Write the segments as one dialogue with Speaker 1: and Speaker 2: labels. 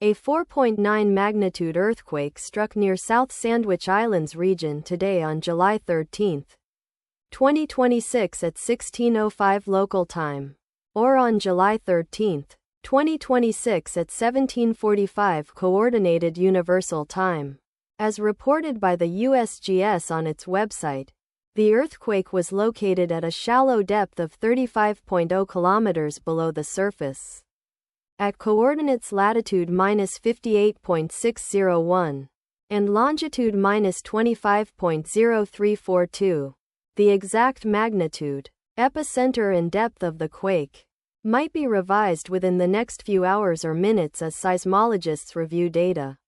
Speaker 1: A 4.9 magnitude earthquake struck near South Sandwich Islands region today on July 13, 2026 at 16:05 local time, or on July 13, 2026 at 17:45 Coordinated Universal Time. As reported by the USGS on its website, the earthquake was located at a shallow depth of 35.0 kilometers below the surface, at coordinates latitude -58.601 and longitude -25.0342. The exact magnitude, epicenter and depth of the quake might be revised within the next few hours or minutes as seismologists review data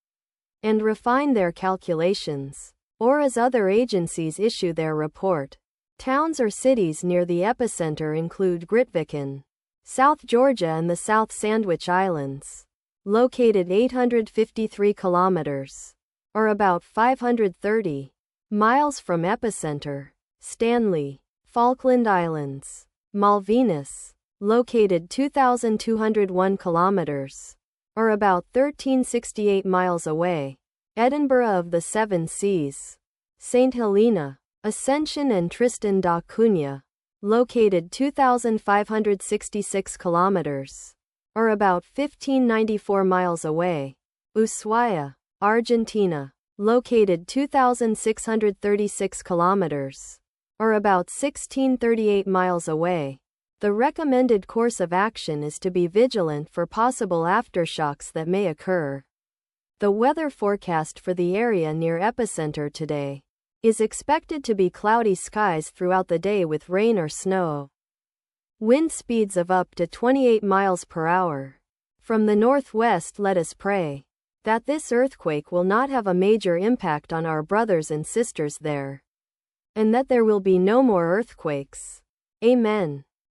Speaker 1: and refine their calculations, or as other agencies issue their report. Towns or cities near the epicenter include Grytviken, South Georgia, and the South Sandwich Islands, located 853 kilometers, or about 530 miles from epicenter. Stanley, Falkland Islands, Malvinas, located 2,201 kilometers, or about 1,368 miles away. Edinburgh of the Seven Seas, St. Helena, Ascension, and Tristan da Cunha, located 2,566 kilometers, or about 1,594 miles away. Ushuaia, Argentina, located 2,636 kilometers, or about 1,638 miles away. The recommended course of action is to be vigilant for possible aftershocks that may occur. The weather forecast for the area near epicenter today is expected to be cloudy skies throughout the day with rain or snow. Wind speeds of up to 28 miles per hour. From the northwest, let us pray that this earthquake will not have a major impact on our brothers and sisters there, and that there will be no more earthquakes. Amen.